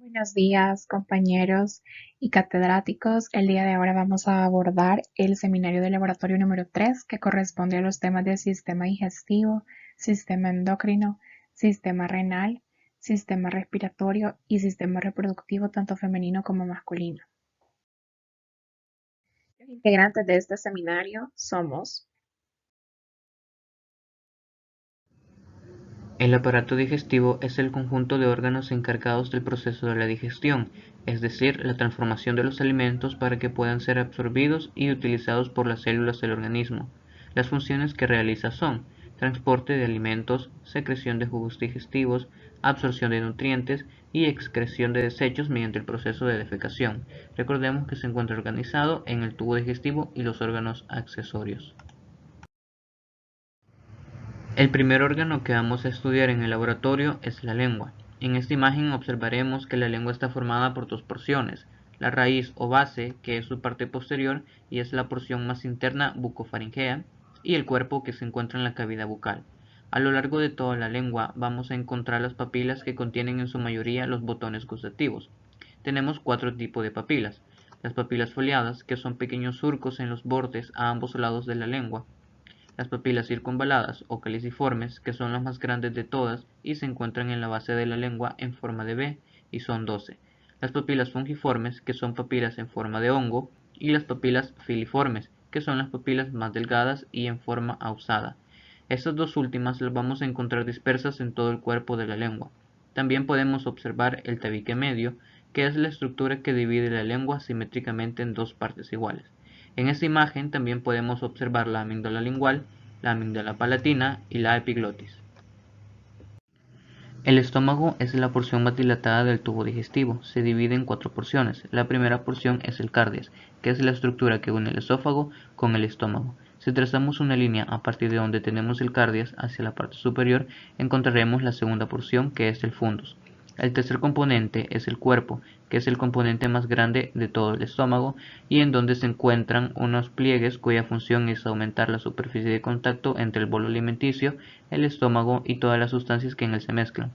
Buenos días, compañeros y catedráticos. El día de ahora vamos a abordar el seminario de laboratorio número 3, que corresponde a los temas de sistema digestivo, sistema endocrino, sistema renal, sistema respiratorio y sistema reproductivo, tanto femenino como masculino. Los integrantes de este seminario somos El aparato digestivo es el conjunto de órganos encargados del proceso de la digestión, es decir, la transformación de los alimentos para que puedan ser absorbidos y utilizados por las células del organismo. Las funciones que realiza son transporte de alimentos, secreción de jugos digestivos, absorción de nutrientes y excreción de desechos mediante el proceso de defecación. Recordemos que se encuentra organizado en el tubo digestivo y los órganos accesorios. El primer órgano que vamos a estudiar en el laboratorio es la lengua. En esta imagen observaremos que la lengua está formada por dos porciones, la raíz o base, que es su parte posterior y es la porción más interna bucofaringea, y el cuerpo, que se encuentra en la cavidad bucal. A lo largo de toda la lengua vamos a encontrar las papilas, que contienen en su mayoría los botones gustativos. Tenemos cuatro tipos de papilas: las papilas foliadas, que son pequeños surcos en los bordes a ambos lados de la lengua; las papilas circunvaladas o caliciformes, que son las más grandes de todas y se encuentran en la base de la lengua en forma de V, y son 12; las papilas fungiformes, que son papilas en forma de hongo; y las papilas filiformes, que son las papilas más delgadas y en forma ausada. Estas dos últimas las vamos a encontrar dispersas en todo el cuerpo de la lengua. También podemos observar el tabique medio, que es la estructura que divide la lengua simétricamente en dos partes iguales. En esta imagen también podemos observar la amígdala lingual, la amígdala palatina y la epiglotis. El estómago es la porción más dilatada del tubo digestivo. Se divide en cuatro porciones. La primera porción es el cardias, que es la estructura que une el esófago con el estómago. Si trazamos una línea a partir de donde tenemos el cardias hacia la parte superior, encontraremos la segunda porción, que es el fundus. El tercer componente es el cuerpo, que es el componente más grande de todo el estómago y en donde se encuentran unos pliegues cuya función es aumentar la superficie de contacto entre el bolo alimenticio, el estómago y todas las sustancias que en él se mezclan.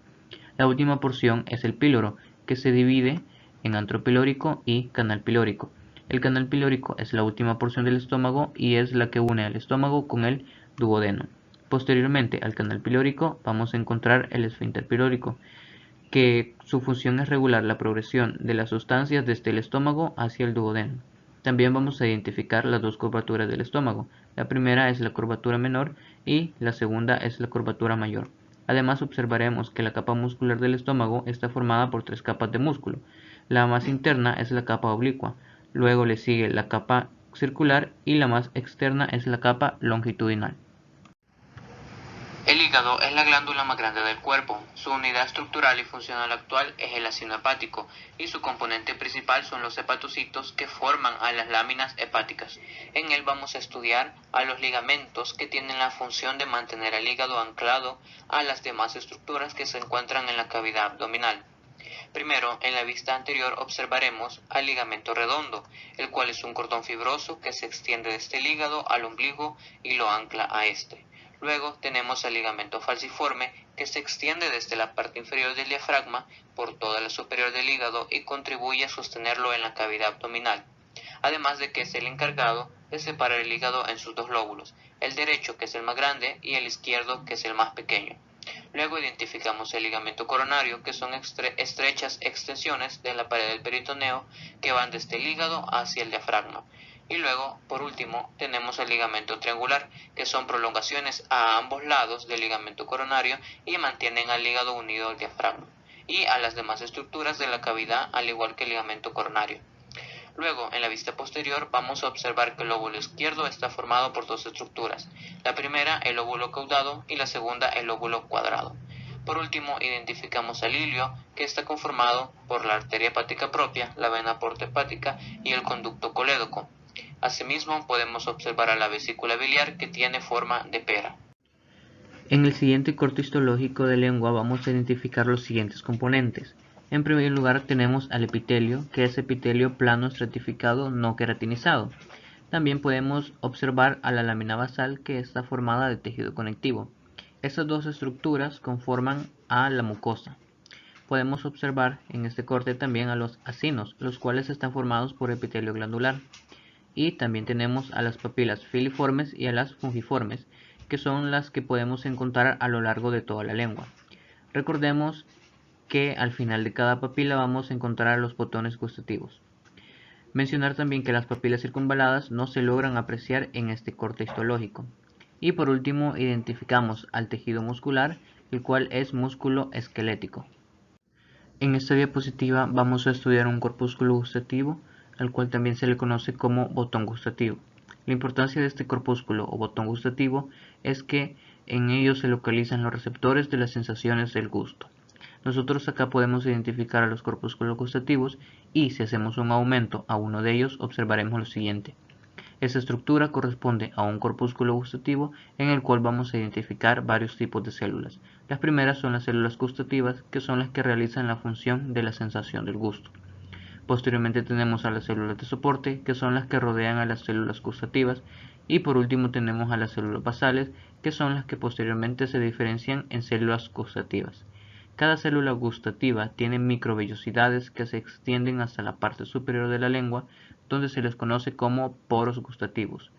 La última porción es el píloro, que se divide en antro pilórico y canal pilórico. El canal pilórico es la última porción del estómago y es la que une al estómago con el duodeno. Posteriormente al canal pilórico vamos a encontrar el esfínter pilórico, que su función es regular la progresión de las sustancias desde el estómago hacia el duodeno. También vamos a identificar las dos curvaturas del estómago. La primera es la curvatura menor y la segunda es la curvatura mayor. Además, observaremos que la capa muscular del estómago está formada por tres capas de músculo. La más interna es la capa oblicua, luego le sigue la capa circular y la más externa es la capa longitudinal. El hígado es la glándula más grande del cuerpo. Su unidad estructural y funcional actual es el ácido hepático y su componente principal son los hepatocitos, que forman a las láminas hepáticas. En él vamos a estudiar a los ligamentos, que tienen la función de mantener al hígado anclado a las demás estructuras que se encuentran en la cavidad abdominal. Primero, en la vista anterior observaremos al ligamento redondo, el cual es un cordón fibroso que se extiende desde el hígado al ombligo y lo ancla a este. Luego tenemos el ligamento falciforme, que se extiende desde la parte inferior del diafragma por toda la superior del hígado y contribuye a sostenerlo en la cavidad abdominal, además de que es el encargado de separar el hígado en sus dos lóbulos, el derecho, que es el más grande, y el izquierdo, que es el más pequeño. Luego identificamos el ligamento coronario, que son estrechas extensiones de la pared del peritoneo que van desde el hígado hacia el diafragma. Y luego, por último, tenemos el ligamento triangular, que son prolongaciones a ambos lados del ligamento coronario y mantienen al hígado unido al diafragma y a las demás estructuras de la cavidad, al igual que el ligamento coronario. Luego, en la vista posterior, vamos a observar que el lóbulo izquierdo está formado por dos estructuras. La primera, el lóbulo caudado, y la segunda, el lóbulo cuadrado. Por último, identificamos al ilio, que está conformado por la arteria hepática propia, la vena porta hepática y el conducto colédoco. Asimismo, podemos observar a la vesícula biliar, que tiene forma de pera. En el siguiente corte histológico de lengua vamos a identificar los siguientes componentes. En primer lugar tenemos al epitelio, que es epitelio plano estratificado no queratinizado. También podemos observar a la lámina basal, que está formada de tejido conectivo. Estas dos estructuras conforman a la mucosa. Podemos observar en este corte también a los acinos, los cuales están formados por epitelio glandular. Y también tenemos a las papilas filiformes y a las fungiformes, que son las que podemos encontrar a lo largo de toda la lengua. Recordemos que al final de cada papila vamos a encontrar los botones gustativos. Mencionar también que las papilas circunvaladas no se logran apreciar en este corte histológico. Y por último identificamos al tejido muscular, el cual es músculo esquelético. En esta diapositiva vamos a estudiar un corpúsculo gustativo, al cual también se le conoce como botón gustativo. La importancia de este corpúsculo o botón gustativo es que en ello se localizan los receptores de las sensaciones del gusto. Nosotros acá podemos identificar a los corpúsculos gustativos y si hacemos un aumento a uno de ellos observaremos lo siguiente. Esta estructura corresponde a un corpúsculo gustativo en el cual vamos a identificar varios tipos de células. Las primeras son las células gustativas, que son las que realizan la función de la sensación del gusto. Posteriormente tenemos a las células de soporte, que son las que rodean a las células gustativas, y por último tenemos a las células basales, que son las que posteriormente se diferencian en células gustativas. Cada célula gustativa tiene microvellosidades que se extienden hasta la parte superior de la lengua, donde se les conoce como poros gustativos.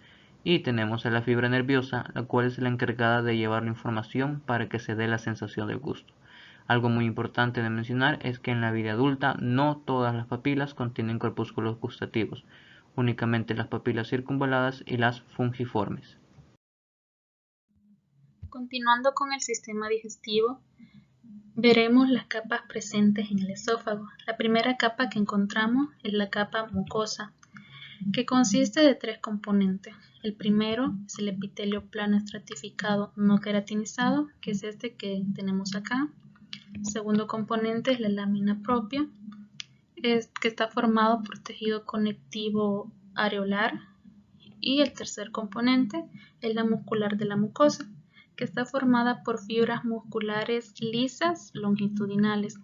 Y tenemos a la fibra nerviosa, la cual es la encargada de llevar la información para que se dé la sensación del gusto. Algo muy importante de mencionar es que en la vida adulta no todas las papilas contienen corpúsculos gustativos, únicamente las papilas circunvaladas y las fungiformes. Continuando con el sistema digestivo, veremos las capas presentes en el esófago. La primera capa que encontramos es la capa mucosa, que consiste de 3 componentes. El primero es el epitelio plano estratificado no queratinizado, que es este que tenemos acá. El segundo componente es la lámina propia, que está formado por tejido conectivo areolar. Y el tercer componente es la muscular de la mucosa, que está formada por fibras musculares lisas longitudinales.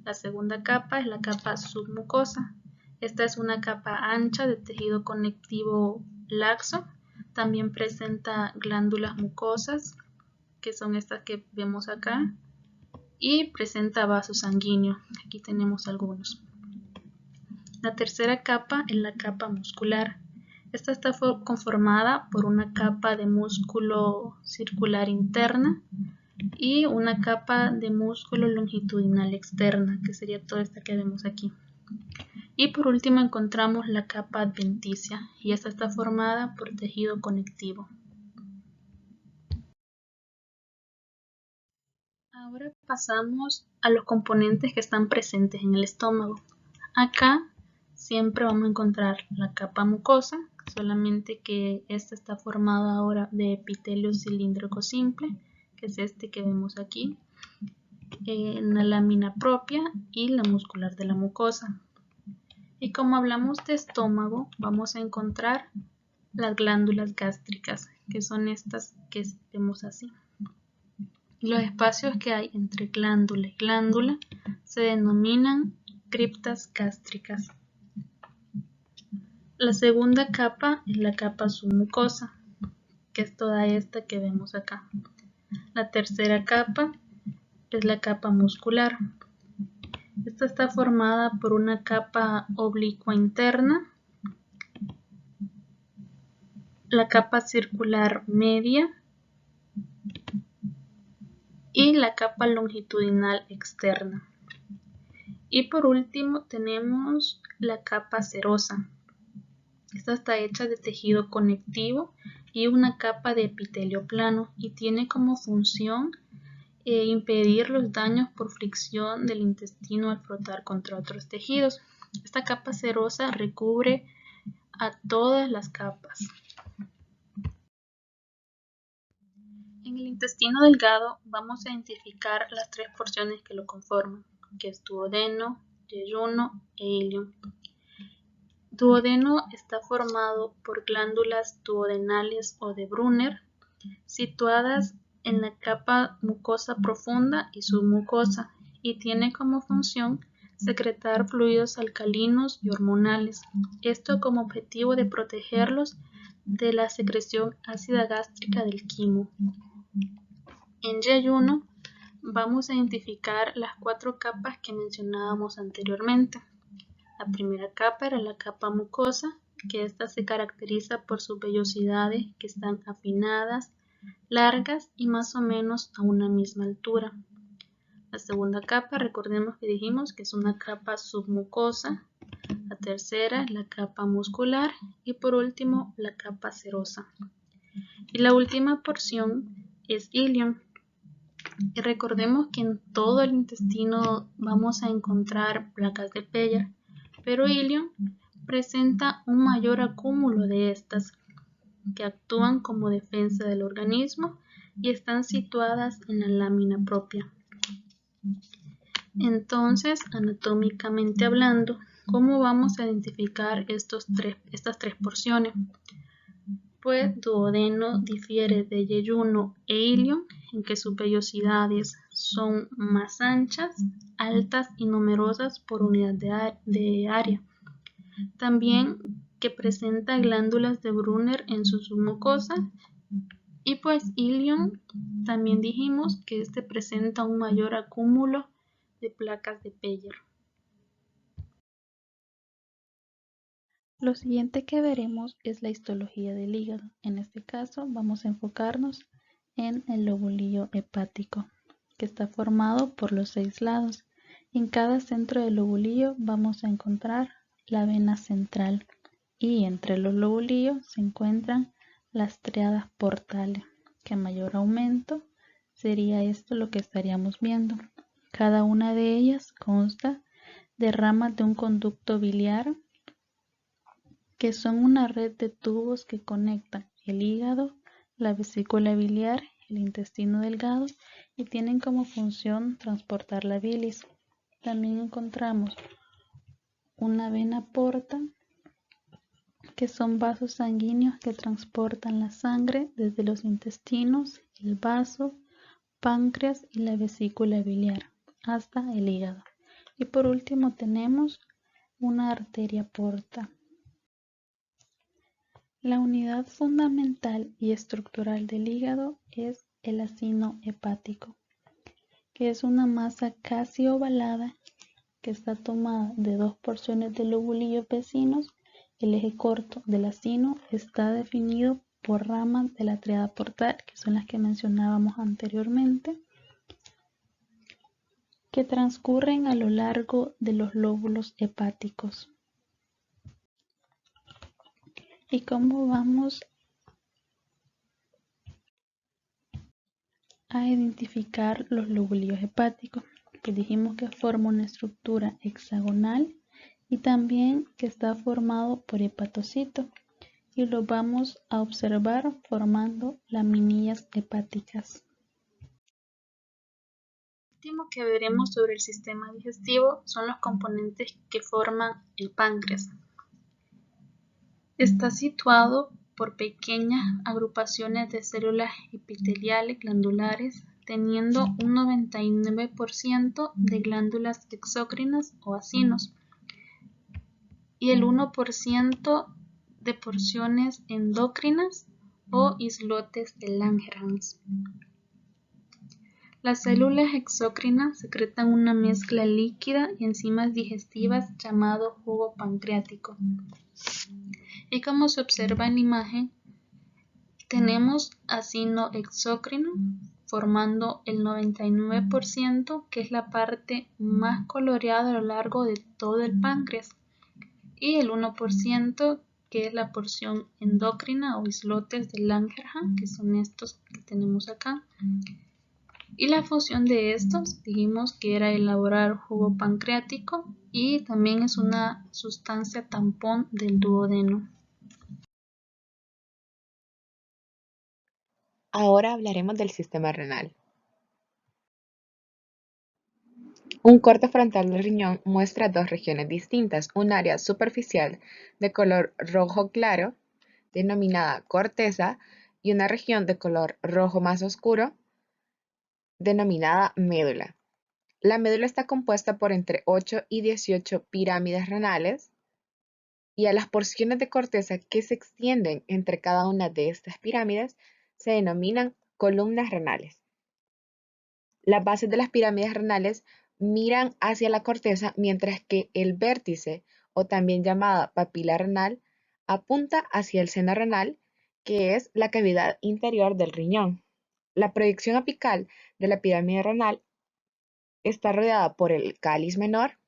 La segunda capa es la capa submucosa. Esta es una capa ancha de tejido conectivo laxo. También presenta glándulas mucosas, que son estas que vemos acá, y presenta vaso sanguíneo. Aquí tenemos algunos. La tercera capa es la capa muscular. Esta está conformada por una capa de músculo circular interna y una capa de músculo longitudinal externa, que sería toda esta que vemos aquí. Y por último encontramos la capa adventicia, y esta está formada por tejido conectivo. Ahora pasamos a los componentes que están presentes en el estómago. Acá siempre vamos a encontrar la capa mucosa, solamente que esta está formada ahora de epitelio cilíndrico simple, que es este que vemos aquí, la lámina propia y la muscular de la mucosa. Y como hablamos de estómago, vamos a encontrar las glándulas gástricas, que son estas que vemos así. Los espacios que hay entre glándula y glándula se denominan criptas gástricas. La segunda capa es la capa submucosa, que es toda esta que vemos acá. La tercera capa es la capa muscular. Esta está formada por una capa oblicua interna, la capa circular media y la capa longitudinal externa. Y por último tenemos la capa serosa. Esta está hecha de tejido conectivo y una capa de epitelio plano y tiene como función impedir los daños por fricción del intestino al frotar contra otros tejidos. Esta capa serosa recubre a todas las capas. En el intestino delgado vamos a identificar las 3 porciones que lo conforman, que es duodeno, yeyuno e ilion. Duodeno está formado por glándulas duodenales o de Brunner, situadas en la capa mucosa profunda y submucosa, y tiene como función secretar fluidos alcalinos y hormonales, esto como objetivo de protegerlos de la secreción ácida gástrica del quimo. En yeyuno vamos a identificar las 4 capas que mencionábamos anteriormente. La primera capa era la capa mucosa, que esta se caracteriza por sus vellosidades que están afinadas, largas y más o menos a una misma altura. La segunda capa, recordemos que dijimos que es una capa submucosa. La tercera es la capa muscular y por último la capa serosa. Y la última porción es ilion. Y recordemos que en todo el intestino vamos a encontrar placas de Peyer, pero ilion presenta un mayor acúmulo de estas que actúan como defensa del organismo y están situadas en la lámina propia. Entonces, anatómicamente hablando, ¿cómo vamos a identificar estas tres porciones? Pues duodeno difiere de yeyuno e ilion en que sus vellosidades son más anchas, altas y numerosas por unidad de área. También que presenta glándulas de Brunner en su submucosa. Y pues ilion, también dijimos que este presenta un mayor acúmulo de placas de Peyer. Lo siguiente que veremos es la histología del hígado. En este caso vamos a enfocarnos en el lobulillo hepático, que está formado por los 6 lados. En cada centro del lobulillo vamos a encontrar la vena central y entre los lobulillos se encuentran las triadas portales, que a mayor aumento sería esto lo que estaríamos viendo. Cada una de ellas consta de ramas de un conducto biliar que son una red de tubos que conectan el hígado, la vesícula biliar, el intestino delgado y tienen como función transportar la bilis. También encontramos una vena porta, que son vasos sanguíneos que transportan la sangre desde los intestinos, el vaso, páncreas y la vesícula biliar hasta el hígado. Y por último tenemos una arteria porta. La unidad fundamental y estructural del hígado es el acino hepático, que es una masa casi ovalada que está tomada de 2 porciones de lobulillos vecinos. El eje corto del acino está definido por ramas de la triada portal, que son las que mencionábamos anteriormente, que transcurren a lo largo de los lóbulos hepáticos. ¿Y cómo vamos a identificar los lóbulos hepáticos? Pues dijimos que forma una estructura hexagonal y también que está formado por hepatocitos y lo vamos a observar formando laminillas hepáticas. Lo último que veremos sobre el sistema digestivo son los componentes que forman el páncreas. Está situado por pequeñas agrupaciones de células epiteliales glandulares, teniendo un 99% de glándulas exócrinas o acinos y el 1% de porciones endocrinas o islotes de Langerhans. Las células exócrinas secretan una mezcla líquida y enzimas digestivas llamado jugo pancreático. Y como se observa en la imagen, tenemos acino exócrino formando el 99%, que es la parte más coloreada a lo largo de todo el páncreas, y el 1%, que es la porción endocrina o islotes de Langerhans, que son estos que tenemos acá. Y la función de estos dijimos que era elaborar jugo pancreático y también es una sustancia tampón del duodeno. Ahora hablaremos del sistema renal. Un corte frontal del riñón muestra 2 regiones distintas, un área superficial de color rojo claro, denominada corteza, y una región de color rojo más oscuro, denominada médula. La médula está compuesta por entre 8 y 18 pirámides renales, y a las porciones de corteza que se extienden entre cada una de estas pirámides se denominan columnas renales. Las bases de las pirámides renales miran hacia la corteza, mientras que el vértice, o también llamada papila renal, apunta hacia el seno renal, que es la cavidad interior del riñón. La proyección apical de la pirámide renal está rodeada por el cáliz menor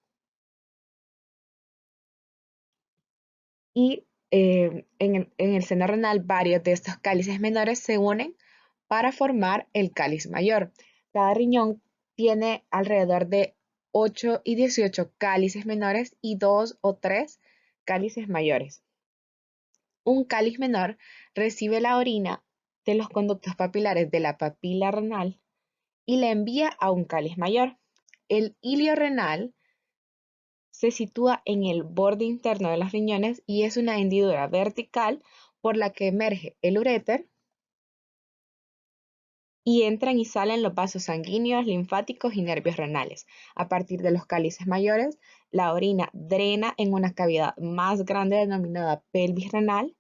y en el seno renal varios de estos cálices menores se unen para formar el cáliz mayor. Cada riñón tiene alrededor de 8 y 18 cálices menores y 2 o 3 cálices mayores. Un cáliz menor recibe la orina de los conductos papilares de la papila renal y la envía a un cáliz mayor. El hilio renal se sitúa en el borde interno de los riñones y es una hendidura vertical por la que emerge el uréter y entran y salen los vasos sanguíneos, linfáticos y nervios renales. A partir de los cálices mayores, la orina drena en una cavidad más grande denominada pelvis renal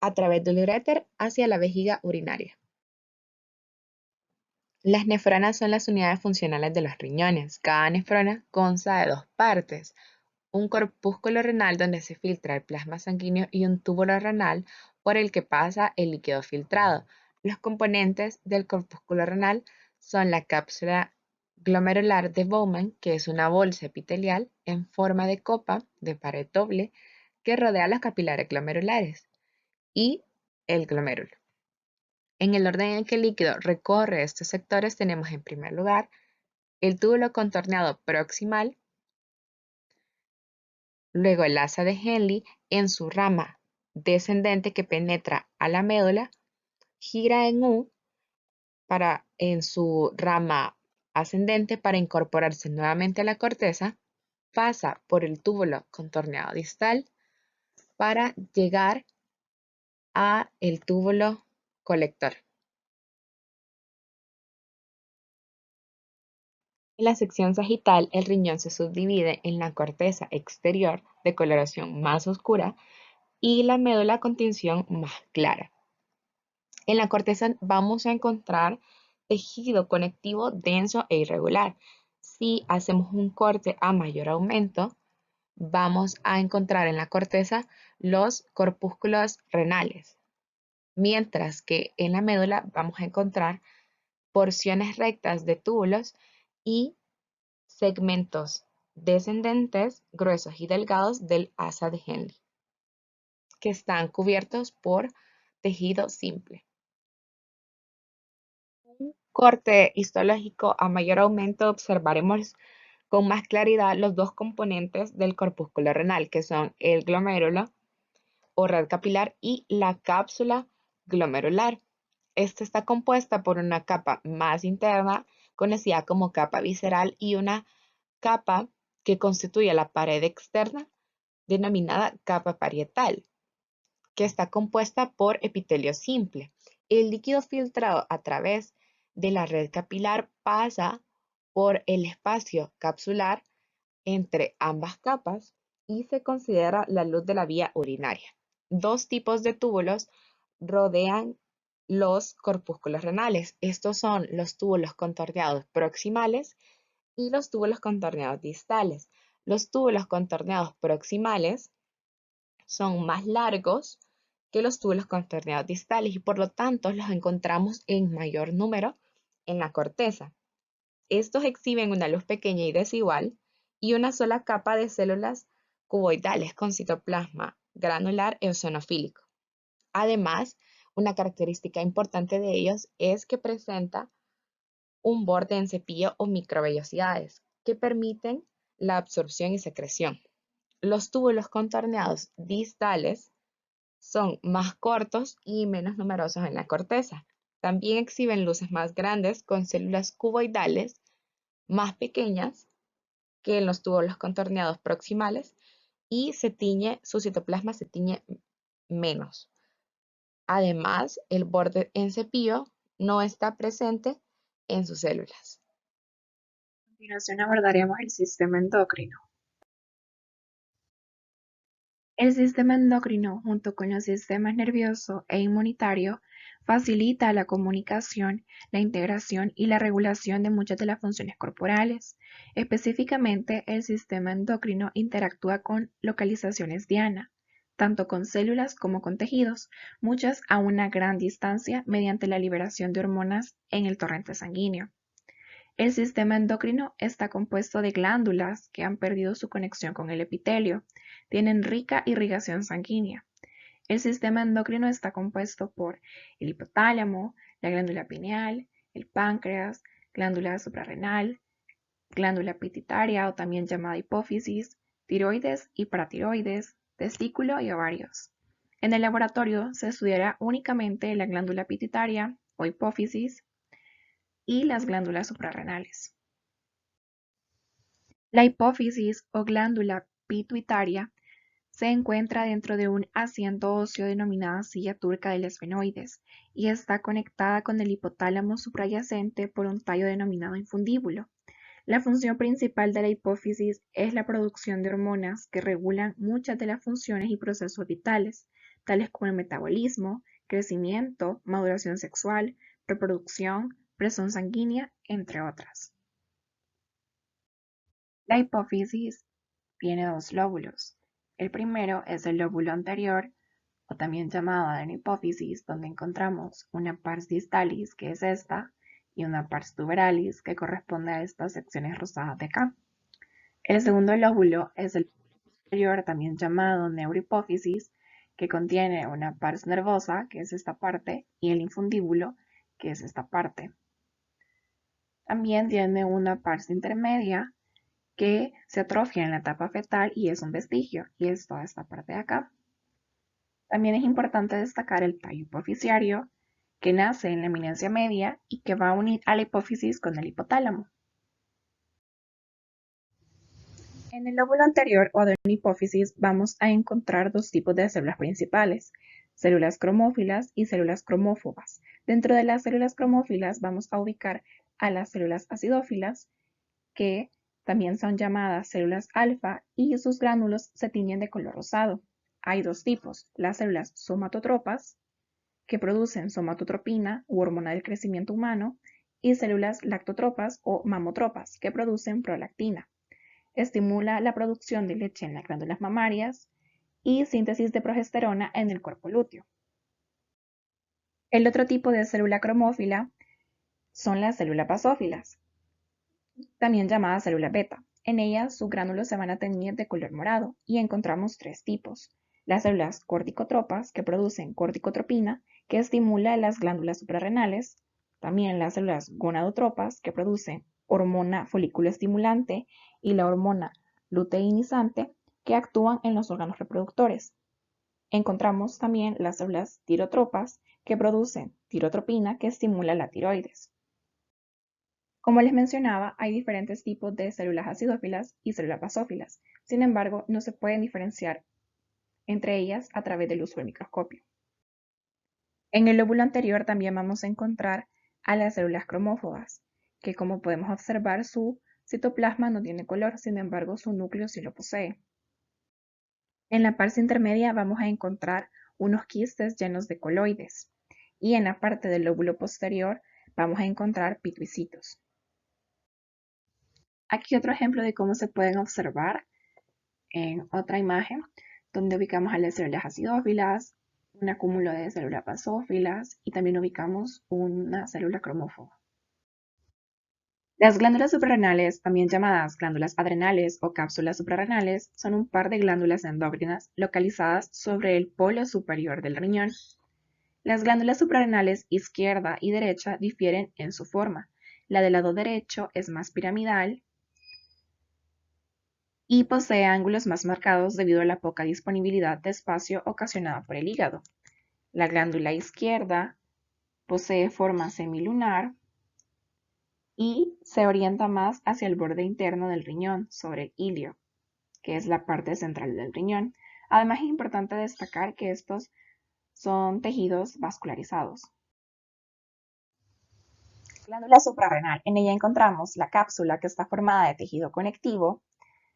a través del uréter hacia la vejiga urinaria. Las nefronas son las unidades funcionales de los riñones. Cada nefrona consta de dos partes: un corpúsculo renal donde se filtra el plasma sanguíneo y un túbulo renal por el que pasa el líquido filtrado. Los componentes del corpúsculo renal son la cápsula glomerular de Bowman, que es una bolsa epitelial en forma de copa de pared doble que rodea los capilares glomerulares, y el glomérulo. En el orden en que el líquido recorre estos sectores tenemos en primer lugar el túbulo contorneado proximal, luego el asa de Henle en su rama descendente que penetra a la médula, gira en U en su rama ascendente para incorporarse nuevamente a la corteza, pasa por el túbulo contorneado distal para llegar a el túbulo colector. En la sección sagital, el riñón se subdivide en la corteza exterior de coloración más oscura y la médula con tinción más clara. En la corteza vamos a encontrar tejido conectivo denso e irregular. Si hacemos un corte a mayor aumento, vamos a encontrar en la corteza los corpúsculos renales, mientras que en la médula vamos a encontrar porciones rectas de túbulos y segmentos descendentes, gruesos y delgados del asa de Henle, que están cubiertos por tejido simple. Un corte histológico a mayor aumento observaremos con más claridad los dos componentes del corpúsculo renal, que son el glomérulo o red capilar y la cápsula glomerular. Esta está compuesta por una capa más interna, conocida como capa visceral, y una capa que constituye la pared externa, denominada capa parietal, que está compuesta por epitelio simple. El líquido filtrado a través de la red capilar pasa por el espacio capsular entre ambas capas y se considera la luz de la vía urinaria. Dos tipos de túbulos rodean los corpúsculos renales. Estos son los túbulos contorneados proximales y los túbulos contorneados distales. Los túbulos contorneados proximales son más largos que los túbulos contorneados distales y por lo tanto los encontramos en mayor número en la corteza. Estos exhiben una luz pequeña y desigual y una sola capa de células cuboidales con citoplasma granular eosinofílico. Además, una característica importante de ellos es que presenta un borde en cepillo o microvellosidades que permiten la absorción y secreción. Los túbulos contorneados distales son más cortos y menos numerosos en la corteza. También exhiben luces más grandes con células cuboidales más pequeñas que en los túbulos contorneados proximales y su citoplasma se tiñe menos. Además, el borde en cepillo no está presente en sus células. A continuación abordaremos el sistema endocrino. El sistema endocrino, junto con los sistemas nervioso e inmunitario, Facilita la comunicación, la integración y la regulación de muchas de las funciones corporales. Específicamente, el sistema endocrino interactúa con localizaciones diana, tanto con células como con tejidos, muchas a una gran distancia mediante la liberación de hormonas en el torrente sanguíneo. El sistema endocrino está compuesto de glándulas que han perdido su conexión con el epitelio, tienen rica irrigación sanguínea. El sistema endocrino está compuesto por el hipotálamo, la glándula pineal, el páncreas, glándula suprarrenal, glándula pituitaria o también llamada hipófisis, tiroides y paratiroides, testículo y ovarios. En el laboratorio se estudiará únicamente la glándula pituitaria o hipófisis y las glándulas suprarrenales. La hipófisis o glándula pituitaria se encuentra dentro de un asiento óseo denominada silla turca del esfenoides y está conectada con el hipotálamo subyacente por un tallo denominado infundíbulo. La función principal de la hipófisis es la producción de hormonas que regulan muchas de las funciones y procesos vitales, tales como el metabolismo, crecimiento, maduración sexual, reproducción, presión sanguínea, entre otras. La hipófisis tiene dos lóbulos. El primero es el lóbulo anterior, o también llamado adenopófisis, donde encontramos una pars distalis, que es esta, y una pars tuberalis, que corresponde a estas secciones rosadas de acá. El segundo lóbulo es el posterior, también llamado neurohipófisis, que contiene una pars nervosa, que es esta parte, y el infundíbulo, que es esta parte. También tiene una pars intermedia, que se atrofia en la etapa fetal y es un vestigio, y es toda esta parte de acá. También es importante destacar el tallo hipofisiario, que nace en la eminencia media y que va a unir a la hipófisis con el hipotálamo. En el lóbulo anterior o adenopófisis vamos a encontrar dos tipos de células principales, células cromófilas y células cromófobas. Dentro de las células cromófilas vamos a ubicar a las células acidófilas, que también son llamadas células alfa y sus gránulos se tiñen de color rosado. Hay dos tipos, las células somatotropas, que producen somatotropina u hormona del crecimiento humano, y células lactotropas o mamotropas, que producen prolactina. Estimula la producción de leche en las glándulas mamarias y síntesis de progesterona en el cuerpo lúteo. El otro tipo de célula cromófila son las células basófilas, también llamadas células beta. En ellas sus gránulos se van a teñir de color morado y encontramos tres tipos. Las células corticotropas, que producen corticotropina, que estimula las glándulas suprarrenales. También las células gonadotropas, que producen hormona folículo estimulante y la hormona luteinizante, que actúan en los órganos reproductores. Encontramos también las células tirotropas, que producen tirotropina, que estimula la tiroides. Como les mencionaba, hay diferentes tipos de células acidófilas y células basófilas. Sin embargo, no se pueden diferenciar entre ellas a través del uso del microscopio. En el lóbulo anterior también vamos a encontrar a las células cromófobas, que como podemos observar su citoplasma no tiene color, sin embargo su núcleo sí lo posee. En la parte intermedia vamos a encontrar unos quistes llenos de coloides y en la parte del lóbulo posterior vamos a encontrar pituicitos. Aquí otro ejemplo de cómo se pueden observar en otra imagen, donde ubicamos a las células acidófilas, un acúmulo de células basófilas y también ubicamos una célula cromófoba. Las glándulas suprarrenales, también llamadas glándulas adrenales o cápsulas suprarrenales, son un par de glándulas endócrinas localizadas sobre el polo superior del riñón. Las glándulas suprarrenales izquierda y derecha difieren en su forma. La del lado derecho es más piramidal y posee ángulos más marcados debido a la poca disponibilidad de espacio ocasionada por el hígado. La glándula izquierda posee forma semilunar y se orienta más hacia el borde interno del riñón, sobre el ilio, que es la parte central del riñón. Además, es importante destacar que estos son tejidos vascularizados. Glándula suprarrenal. En ella encontramos la cápsula, que está formada de tejido conectivo,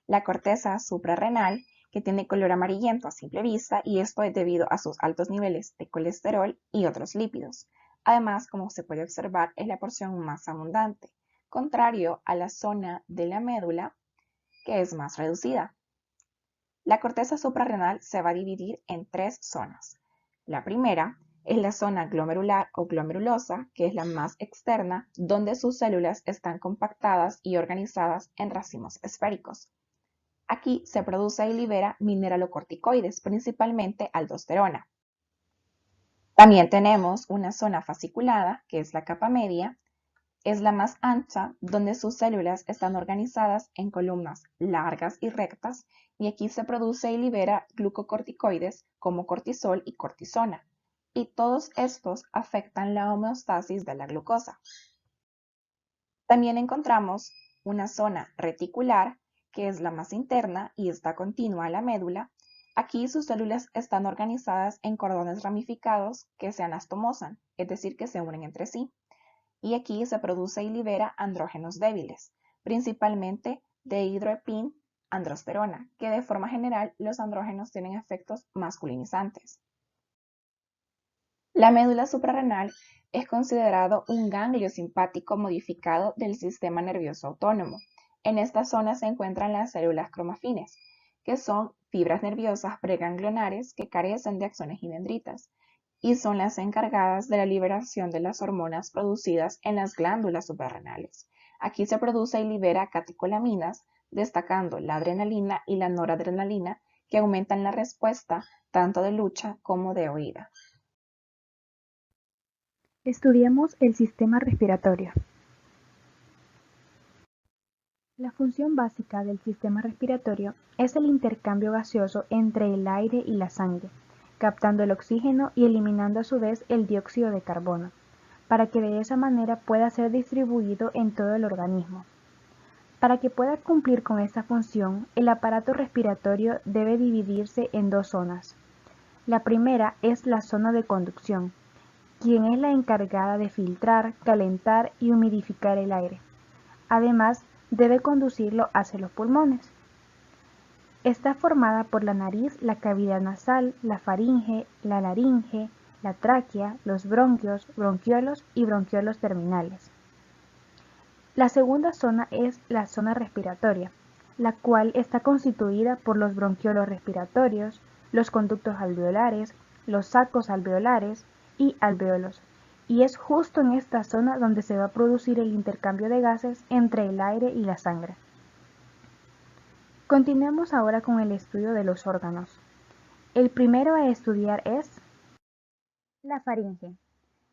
la corteza suprarrenal, que tiene color amarillento a simple vista, y esto es debido a sus altos niveles de colesterol y otros lípidos. Además, como se puede observar, es la porción más abundante, contrario a la zona de la médula, que es más reducida. La corteza suprarrenal se va a dividir en tres zonas. La primera es la zona glomerular o glomerulosa, que es la más externa, donde sus células están compactadas y organizadas en racimos esféricos. Aquí se produce y libera mineralocorticoides, principalmente aldosterona. También tenemos una zona fasciculada, que es la capa media, es la más ancha, donde sus células están organizadas en columnas largas y rectas, y aquí se produce y libera glucocorticoides como cortisol y cortisona, y todos estos afectan la homeostasis de la glucosa. También encontramos una zona reticular, que es la más interna y está continua a la médula. Aquí sus células están organizadas en cordones ramificados que se anastomosan, es decir, que se unen entre sí. Y aquí se produce y libera andrógenos débiles, principalmente dehidroepinandrosterona, que de forma general los andrógenos tienen efectos masculinizantes. La médula suprarrenal es considerado un ganglio simpático modificado del sistema nervioso autónomo. En esta zona se encuentran las células cromafines, que son fibras nerviosas preganglionares que carecen de axones y dendritas, y son las encargadas de la liberación de las hormonas producidas en las glándulas suprarrenales. Aquí se produce y libera catecolaminas, destacando la adrenalina y la noradrenalina, que aumentan la respuesta tanto de lucha como de huida. Estudiemos el sistema respiratorio. La función básica del sistema respiratorio es el intercambio gaseoso entre el aire y la sangre, captando el oxígeno y eliminando a su vez el dióxido de carbono, para que de esa manera pueda ser distribuido en todo el organismo. Para que pueda cumplir con esta función, el aparato respiratorio debe dividirse en dos zonas. La primera es la zona de conducción, quien es la encargada de filtrar, calentar y humidificar el aire. Además, debe conducirlo hacia los pulmones. Está formada por la nariz, la cavidad nasal, la faringe, la laringe, la tráquea, los bronquios, bronquiolos y bronquiolos terminales. La segunda zona es la zona respiratoria, la cual está constituida por los bronquiolos respiratorios, los conductos alveolares, los sacos alveolares y alvéolos, y es justo en esta zona donde se va a producir el intercambio de gases entre el aire y la sangre. Continuemos ahora con el estudio de los órganos. El primero a estudiar es la faringe.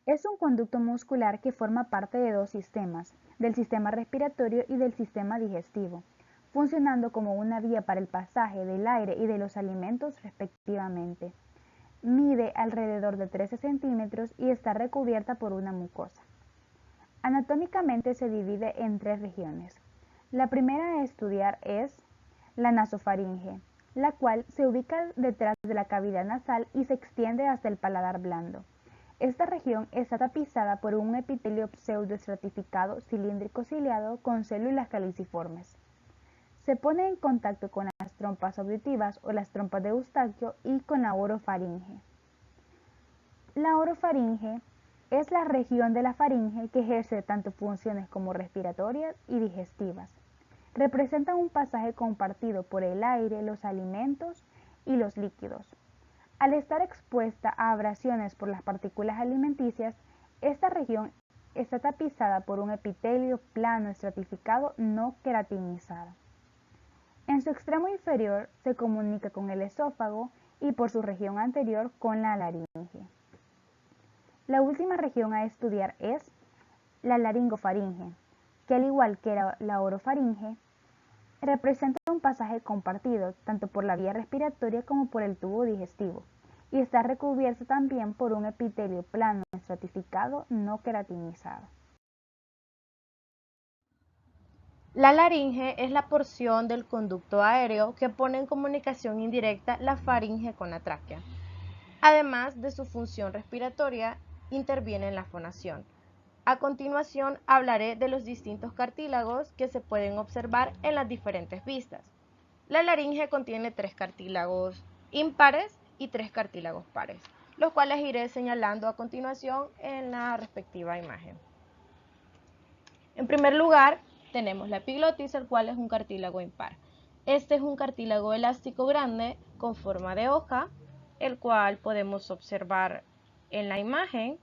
Es un conducto muscular que forma parte de dos sistemas, del sistema respiratorio y del sistema digestivo, funcionando como una vía para el pasaje del aire y de los alimentos respectivamente. Mide alrededor de 13 centímetros y está recubierta por una mucosa. Anatómicamente se divide en tres regiones. La primera a estudiar es la nasofaringe, la cual se ubica detrás de la cavidad nasal y se extiende hasta el paladar blando. Esta región está tapizada por un epitelio pseudoestratificado cilíndrico ciliado con células caliciformes. Se pone en contacto con las trompas auditivas o las trompas de Eustaquio y con la orofaringe. La orofaringe es la región de la faringe que ejerce tanto funciones como respiratorias y digestivas. Representa un pasaje compartido por el aire, los alimentos y los líquidos. Al estar expuesta a abrasiones por las partículas alimenticias, esta región está tapizada por un epitelio plano estratificado no queratinizado. En su extremo inferior se comunica con el esófago y por su región anterior con la laringe. La última región a estudiar es la laringofaringe, que al igual que la orofaringe, representa un pasaje compartido tanto por la vía respiratoria como por el tubo digestivo, y está recubierta también por un epitelio plano estratificado no queratinizado. La laringe es la porción del conducto aéreo que pone en comunicación indirecta la faringe con la tráquea. Además de su función respiratoria, interviene en la fonación. A continuación hablaré de los distintos cartílagos que se pueden observar en las diferentes vistas. La laringe contiene 3 cartílagos impares y 3 cartílagos pares. los cuales iré señalando a continuación en la respectiva imagen. En primer lugar, tenemos la epiglotis, el cual es un cartílago impar. Este es un cartílago elástico grande con forma de hoja, el cual podemos observar en la imagen.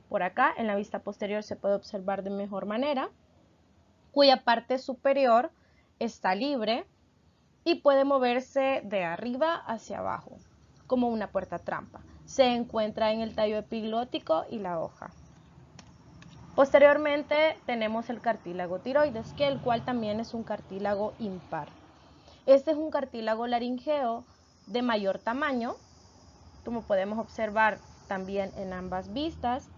Por acá, en la vista posterior, se puede observar de mejor manera, cuya parte superior está libre y puede moverse de arriba hacia abajo, como una puerta trampa. Se encuentra en el tallo epiglótico y la hoja. Posteriormente tenemos el cartílago tiroides, el cual también es un cartílago impar. Este es un cartílago laringeo de mayor tamaño, como podemos observar también en ambas vistas.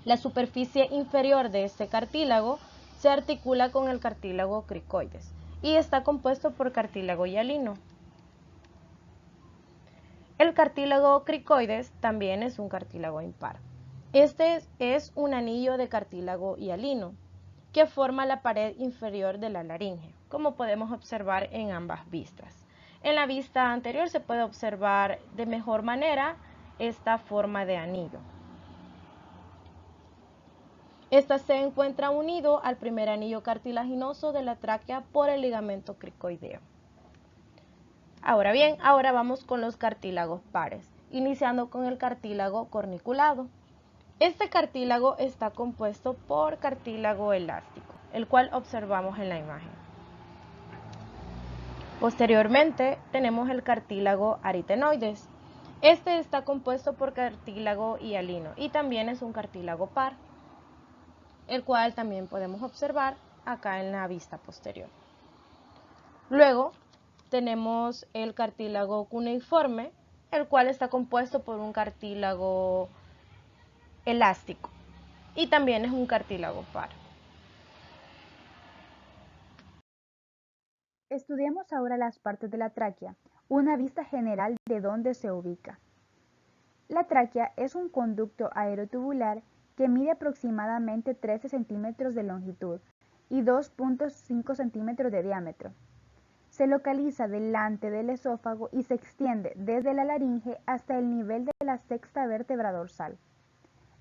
La superficie inferior de este cartílago se articula con el cartílago cricoides y está compuesto por cartílago hialino. El cartílago cricoides también es un cartílago impar. Este es un anillo de cartílago hialino que forma la pared inferior de la laringe, como podemos observar en ambas vistas. En la vista anterior se puede observar de mejor manera esta forma de anillo. Esta se encuentra unido al primer anillo cartilaginoso de la tráquea por el ligamento cricoideo. Ahora bien, ahora vamos con los cartílagos pares, iniciando con el cartílago corniculado. Este cartílago está compuesto por cartílago elástico, el cual observamos en la imagen. Posteriormente tenemos el cartílago aritenoides. Este está compuesto por cartílago hialino y también es un cartílago par, el cual también podemos observar acá en la vista posterior. Luego tenemos el cartílago cuneiforme, el cual está compuesto por un cartílago elástico y también es un cartílago par. Estudiemos ahora las partes de la tráquea, una vista general de dónde se ubica. La tráquea es un conducto aerotubular que mide aproximadamente 13 centímetros de longitud y 2.5 centímetros de diámetro. Se localiza delante del esófago y se extiende desde la laringe hasta el nivel de la sexta vértebra dorsal.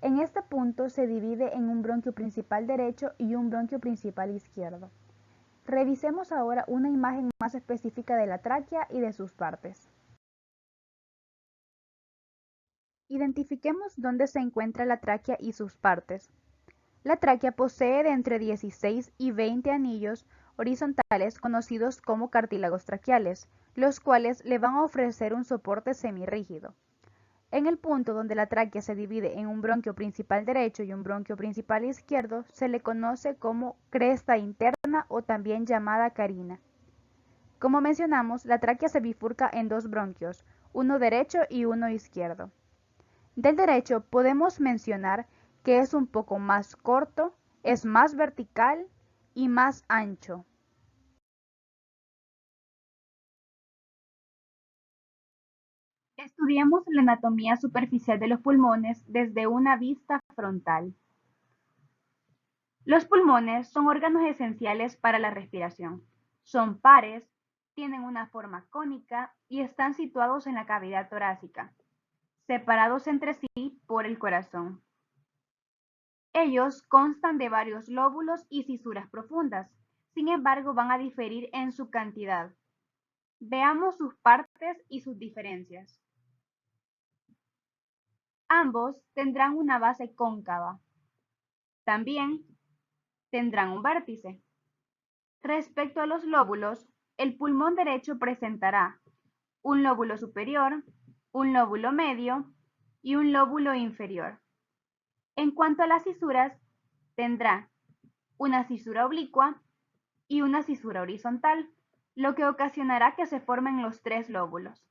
En este punto se divide en un bronquio principal derecho y un bronquio principal izquierdo. Revisemos ahora una imagen más específica de la tráquea y de sus partes. Identifiquemos dónde se encuentra la tráquea y sus partes. La tráquea posee de entre 16 y 20 anillos horizontales conocidos como cartílagos traqueales, los cuales le van a ofrecer un soporte semirrígido. En el punto donde la tráquea se divide en un bronquio principal derecho y un bronquio principal izquierdo, se le conoce como cresta interna o también llamada carina. Como mencionamos, la tráquea se bifurca en dos bronquios, uno derecho y uno izquierdo. Del derecho podemos mencionar que es un poco más corto, es más vertical y más ancho. Estudiemos la anatomía superficial de los pulmones desde una vista frontal. Los pulmones son órganos esenciales para la respiración. Son pares, tienen una forma cónica y están situados en la cavidad torácica, separados entre sí por el corazón. Ellos constan de varios lóbulos y fisuras profundas, sin embargo van a diferir en su cantidad. Veamos sus partes y sus diferencias. Ambos tendrán una base cóncava. También tendrán un vértice. Respecto a los lóbulos, el pulmón derecho presentará un lóbulo superior, un lóbulo medio y un lóbulo inferior. En cuanto a las cisuras, tendrá una cisura oblicua y una cisura horizontal, lo que ocasionará que se formen los tres lóbulos.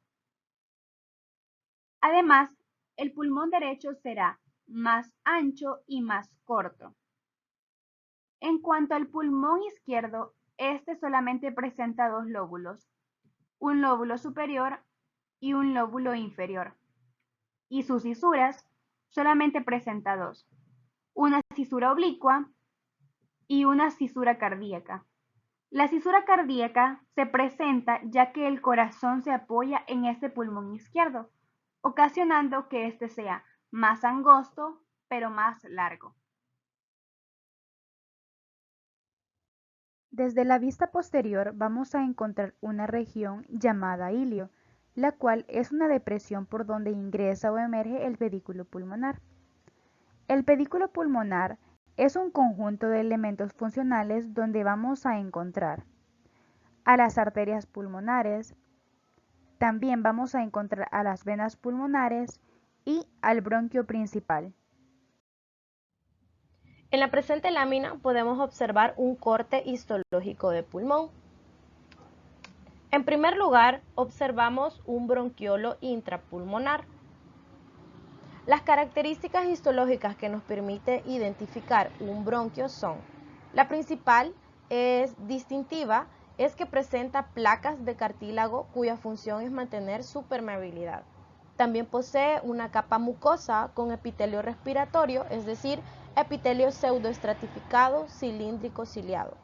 Además, el pulmón derecho será más ancho y más corto. En cuanto al pulmón izquierdo, este solamente presenta dos lóbulos, un lóbulo superior y un lóbulo inferior, y sus cisuras solamente presenta dos, una cisura oblicua y una cisura cardíaca. La cisura cardíaca se presenta ya que el corazón se apoya en este pulmón izquierdo, ocasionando que este sea más angosto, pero más largo. Desde la vista posterior vamos a encontrar una región llamada ilio, la cual es una depresión por donde ingresa o emerge el pedículo pulmonar. El pedículo pulmonar es un conjunto de elementos funcionales donde vamos a encontrar a las arterias pulmonares, también vamos a encontrar a las venas pulmonares y al bronquio principal. En la presente lámina podemos observar un corte histológico de pulmón. En primer lugar, observamos un bronquiolo intrapulmonar. Las características histológicas que nos permite identificar un bronquio son: la principal distintiva es que presenta placas de cartílago cuya función es mantener su permeabilidad. También posee una capa mucosa con epitelio respiratorio, es decir, epitelio pseudoestratificado cilíndrico ciliado,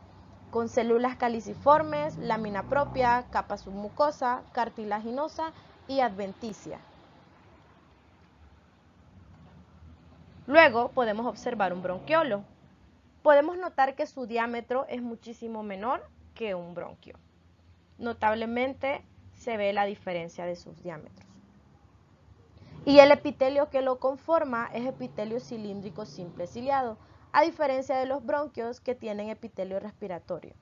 con células caliciformes, lámina propia, capa submucosa, cartilaginosa y adventicia. Luego podemos observar un bronquiolo. Podemos notar que su diámetro es muchísimo menor que un bronquio. Notablemente se ve la diferencia de sus diámetros. Y el epitelio que lo conforma es epitelio cilíndrico simple ciliado, a diferencia de los bronquios que tienen epitelio respiratorio.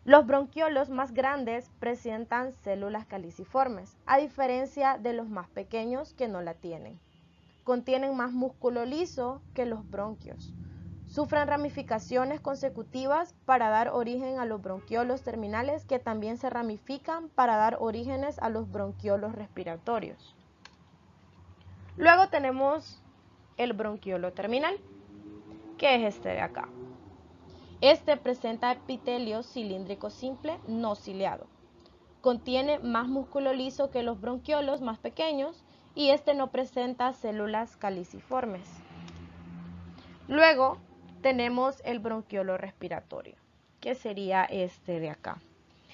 Los bronquiolos más grandes presentan células caliciformes, a diferencia de los más pequeños que no la tienen. Contienen más músculo liso que los bronquios. Sufren ramificaciones consecutivas para dar origen a los bronquiolos terminales, que también se ramifican para dar orígenes a los bronquiolos respiratorios. Luego tenemos el bronquiolo terminal, que es este de acá. Este presenta epitelio cilíndrico simple no ciliado. Contiene más músculo liso que los bronquiolos más pequeños y este no presenta células caliciformes. Luego tenemos el bronquiolo respiratorio, que sería este de acá.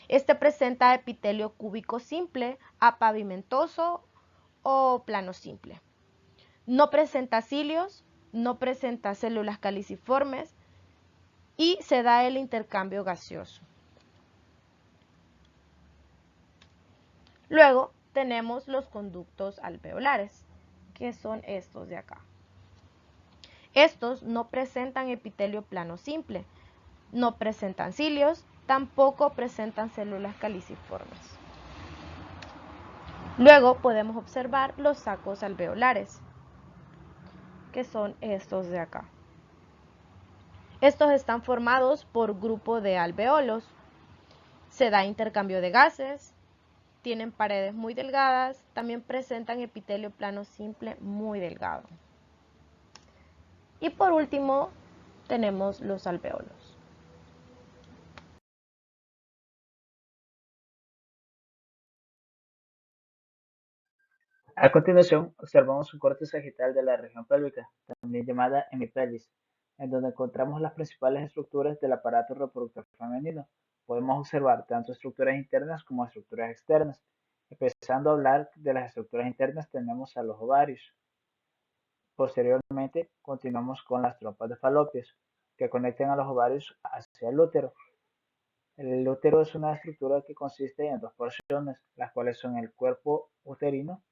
Este presenta epitelio cúbico simple, apavimentoso o plano simple. No presenta cilios, no presenta células caliciformes y se da el intercambio gaseoso. Luego tenemos los conductos alveolares, que son estos de acá. Estos no presentan epitelio plano simple, no presentan cilios, tampoco presentan células caliciformes. Luego podemos observar los sacos alveolares, que son estos de acá. Estos están formados por grupo de alveolos. Se da intercambio de gases, tienen paredes muy delgadas, también presentan epitelio plano simple muy delgado. Y por último tenemos los alveolos. A continuación, observamos un corte sagital de la región pélvica, también llamada hemipelvis, en donde encontramos las principales estructuras del aparato reproductor femenino. Podemos observar tanto estructuras internas como estructuras externas. Empezando a hablar de las estructuras internas, tenemos a los ovarios. Posteriormente, continuamos con las trompas de Fallopios, que conectan a los ovarios hacia el útero. El útero es una estructura que consiste en dos porciones, las cuales son el cuerpo uterino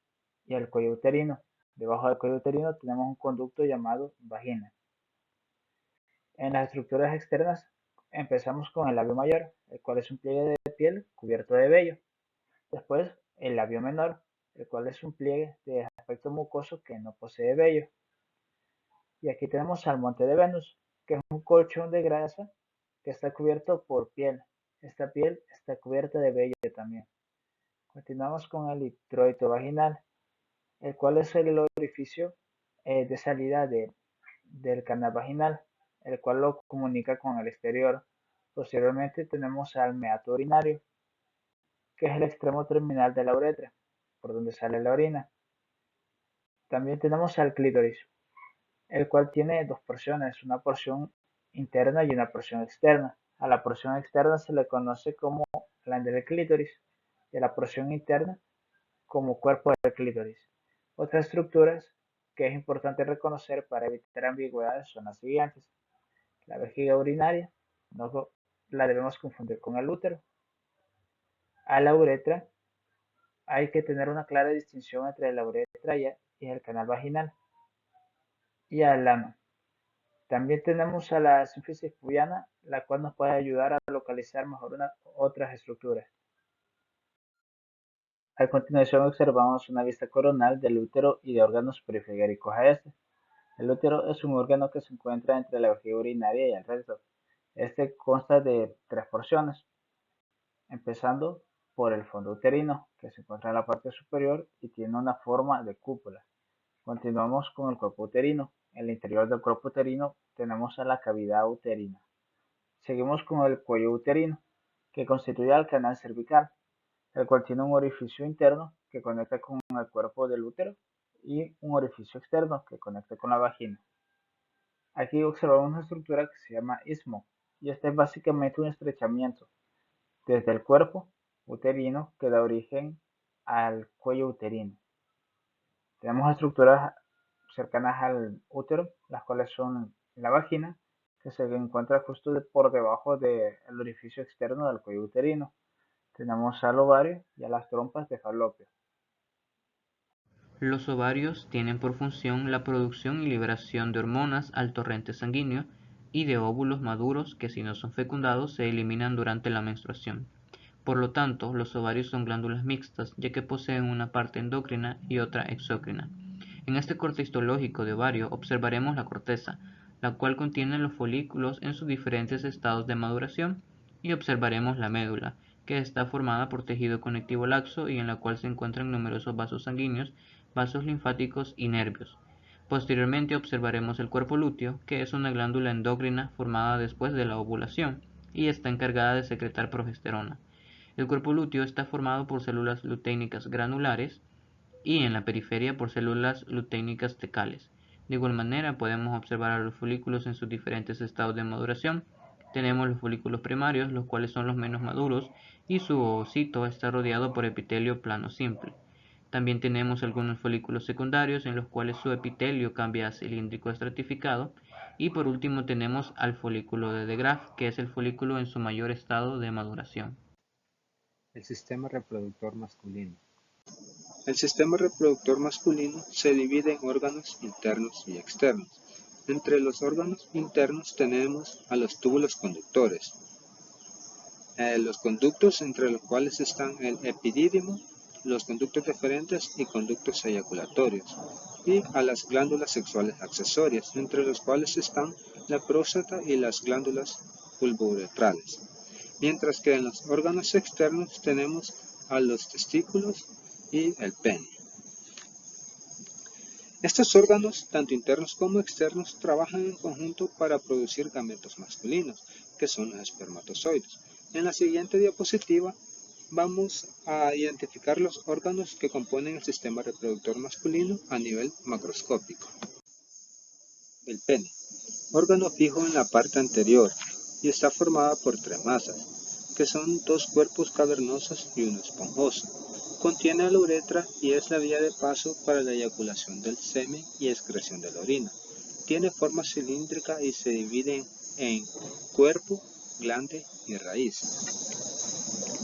y el cuello uterino. Debajo del cuello uterino tenemos un conducto llamado vagina. En las estructuras externas empezamos con el labio mayor, el cual es un pliegue de piel cubierto de vello. Después el labio menor, el cual es un pliegue de aspecto mucoso que no posee vello. Y aquí tenemos al monte de Venus, que es un colchón de grasa que está cubierto por piel. Esta piel está cubierta de vello también. Continuamos con el introito vaginal, el cual es el orificio de salida del canal vaginal, el cual lo comunica con el exterior. Posteriormente tenemos al meato urinario, que es el extremo terminal de la uretra, por donde sale la orina. También tenemos al clítoris, el cual tiene dos porciones, una porción interna y una porción externa. A la porción externa se le conoce como glande del clítoris y a la porción interna como cuerpo del clítoris. Otras estructuras que es importante reconocer para evitar ambigüedades son las siguientes. La vejiga urinaria, no la debemos confundir con el útero. A la uretra, hay que tener una clara distinción entre la uretra y el canal vaginal. Y al ano. También tenemos a la sínfisis pubiana, la cual nos puede ayudar a localizar mejor otras estructuras. A continuación observamos una vista coronal del útero y de órganos periféricos a este. El útero es un órgano que se encuentra entre la vejiga urinaria y el recto. Este consta de 3 porciones, empezando por el fondo uterino, que se encuentra en la parte superior y tiene una forma de cúpula. Continuamos con el cuerpo uterino. En el interior del cuerpo uterino tenemos a la cavidad uterina. Seguimos con el cuello uterino, que constituye el canal cervical, el cual tiene un orificio interno que conecta con el cuerpo del útero y un orificio externo que conecta con la vagina. Aquí observamos una estructura que se llama istmo, y este es básicamente un estrechamiento desde el cuerpo uterino que da origen al cuello uterino. Tenemos estructuras cercanas al útero, las cuales son la vagina, que se encuentra justo por debajo del orificio externo del cuello uterino. Tenemos al ovario y a las trompas de falopio. Los ovarios tienen por función la producción y liberación de hormonas al torrente sanguíneo y de óvulos maduros que, si no son fecundados, se eliminan durante la menstruación. Por lo tanto, los ovarios son glándulas mixtas, ya que poseen una parte endocrina y otra exócrina. En este corte histológico de ovario observaremos la corteza, la cual contiene los folículos en sus diferentes estados de maduración, y observaremos la médula, que está formada por tejido conectivo laxo y en la cual se encuentran numerosos vasos sanguíneos, vasos linfáticos y nervios. Posteriormente observaremos el cuerpo lúteo, que es una glándula endocrina formada después de la ovulación y está encargada de secretar progesterona. El cuerpo lúteo está formado por células luteínicas granulares y en la periferia por células luteínicas tecales. De igual manera podemos observar a los folículos en sus diferentes estados de maduración. Tenemos los folículos primarios, los cuales son los menos maduros, y su ovocito está rodeado por epitelio plano simple. También tenemos algunos folículos secundarios en los cuales su epitelio cambia a cilíndrico estratificado. Y por último tenemos al folículo de De Graaf, que es el folículo en su mayor estado de maduración. El sistema reproductor masculino. El sistema reproductor masculino se divide en órganos internos y externos. Entre los órganos internos tenemos a los túbulos conductores, los conductos entre los cuales están el epidídimo, los conductos deferentes y conductos eyaculatorios, y a las glándulas sexuales accesorias, entre los cuales están la próstata y las glándulas pulvouretrales. Mientras que en los órganos externos tenemos a los testículos y el pene. Estos órganos, tanto internos como externos, trabajan en conjunto para producir gametos masculinos, que son los espermatozoides. En la siguiente diapositiva vamos a identificar los órganos que componen el sistema reproductor masculino a nivel macroscópico. El pene, órgano fijo en la parte anterior y está formada por 3 masas, que son 2 cuerpos cavernosos y uno esponjoso. Contiene la uretra y es la vía de paso para la eyaculación del semen y excreción de la orina. Tiene forma cilíndrica y se divide en cuerpo, glande y raíz.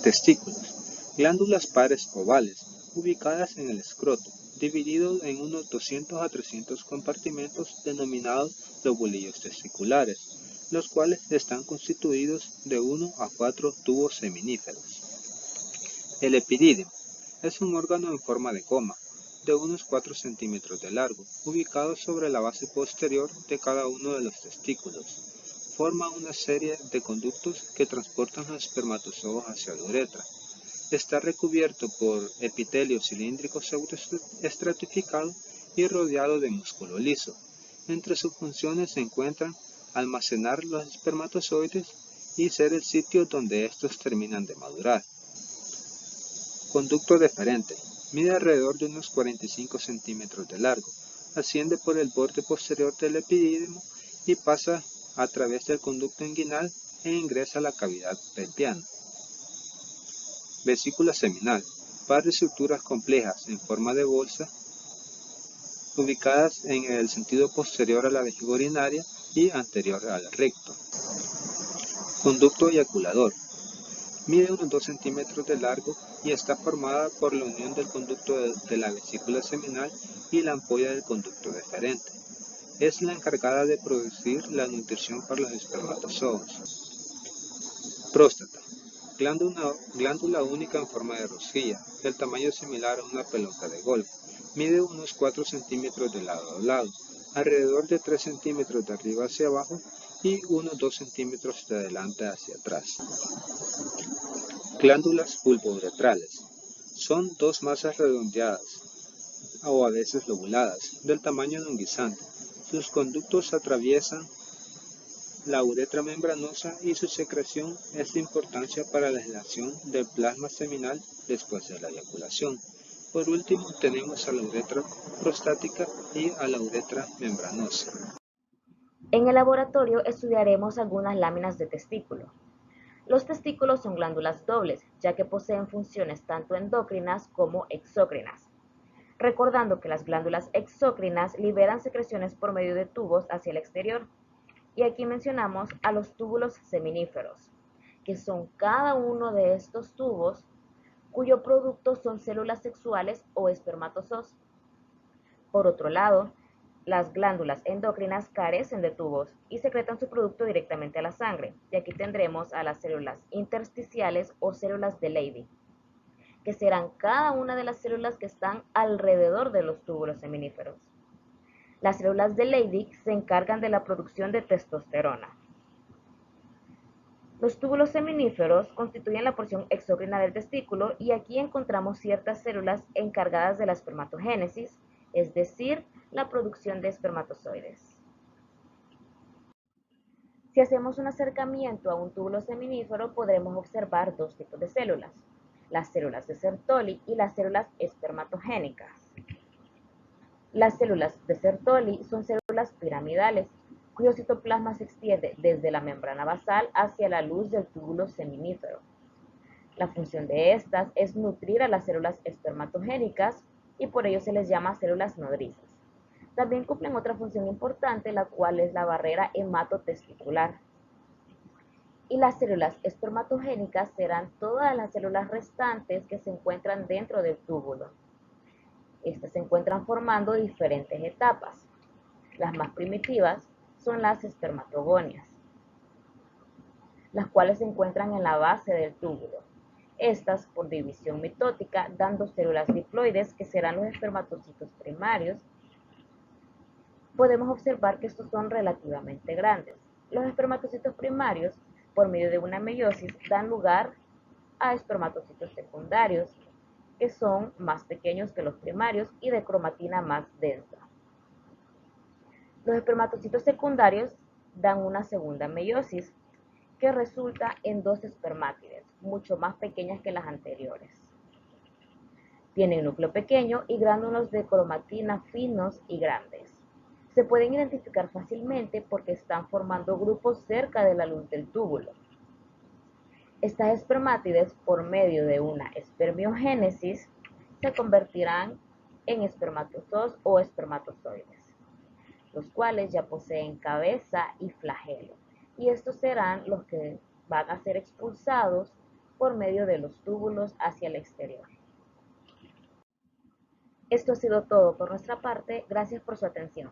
Testículos, glándulas pares ovales, ubicadas en el escroto, divididos en unos 200 a 300 compartimentos denominados lobulillos testiculares, los cuales están constituidos de 1 a 4 tubos seminíferos. El epidídimo es un órgano en forma de coma, de unos 4 centímetros de largo, ubicado sobre la base posterior de cada uno de los testículos. Forma una serie de conductos que transportan los espermatozoides hacia la uretra. Está recubierto por epitelio cilíndrico pseudoestratificado y rodeado de músculo liso. Entre sus funciones se encuentran almacenar los espermatozoides y ser el sitio donde estos terminan de madurar. Conducto deferente. Mide alrededor de unos 45 centímetros de largo. Asciende por el borde posterior del epidídimo y pasa a través del conducto inguinal e ingresa a la cavidad pelviana. Vesícula seminal. par de estructuras complejas en forma de bolsa, ubicadas en el sentido posterior a la vejiga urinaria y anterior al recto. Conducto eyaculador. Mide unos 2 centímetros de largo y está formada por la unión del conducto de la vesícula seminal y la ampolla del conducto deferente. Es la encargada de producir la nutrición para los espermatozoos. Próstata. Glándula única en forma de rosquilla, del tamaño similar a una pelota de golf. Mide unos 4 centímetros de lado a lado, alrededor de 3 centímetros de arriba hacia abajo y unos 2 centímetros de adelante hacia atrás. Glándulas pulvouretrales. Son dos masas redondeadas o a veces lobuladas, del tamaño de un guisante. Sus conductos atraviesan la uretra membranosa y su secreción es de importancia para la generación del plasma seminal después de la eyaculación. Por último, tenemos a la uretra prostática y a la uretra membranosa. En el laboratorio estudiaremos algunas láminas de testículo. Los testículos son glándulas dobles, ya que poseen funciones tanto endocrinas como exócrinas. Recordando que las glándulas exócrinas liberan secreciones por medio de tubos hacia el exterior. Y aquí mencionamos a los túbulos seminíferos, que son cada uno de estos tubos cuyo producto son células sexuales o espermatozoos. Por otro lado, las glándulas endocrinas carecen de tubos y secretan su producto directamente a la sangre. Y aquí tendremos a las células intersticiales o células de Leydig, que serán cada una de las células que están alrededor de los túbulos seminíferos. Las células de Leydig se encargan de la producción de testosterona. Los túbulos seminíferos constituyen la porción exócrina del testículo y aquí encontramos ciertas células encargadas de la espermatogénesis, es decir, la producción de espermatozoides. Si hacemos un acercamiento a un túbulo seminífero, podremos observar dos tipos de células, las células de Sertoli y las células espermatogénicas. Las células de Sertoli son células piramidales, cuyo citoplasma se extiende desde la membrana basal hacia la luz del túbulo seminífero. La función de estas es nutrir a las células espermatogénicas y por ello se les llama células nodrizas. También cumplen otra función importante, la cual es la barrera hematotesticular. Y las células espermatogénicas serán todas las células restantes que se encuentran dentro del túbulo. Estas se encuentran formando diferentes etapas. Las más primitivas son las espermatogonias, las cuales se encuentran en la base del túbulo. Estas, por división mitótica, dan dos células diploides que serán los espermatocitos primarios. Podemos observar que estos son relativamente grandes. Los espermatocitos primarios, por medio de una meiosis, dan lugar a espermatocitos secundarios, que son más pequeños que los primarios y de cromatina más densa. Los espermatocitos secundarios dan una segunda meiosis, que resulta en dos espermátides, mucho más pequeñas que las anteriores. Tienen núcleo pequeño y gránulos de cromatina finos y grandes. Se pueden identificar fácilmente porque están formando grupos cerca de la luz del túbulo. Estas espermátides, por medio de una espermiogénesis, se convertirán en espermatozoos o espermatozoides, los cuales ya poseen cabeza y flagelo, y estos serán los que van a ser expulsados por medio de los túbulos hacia el exterior. Esto ha sido todo por nuestra parte. Gracias por su atención.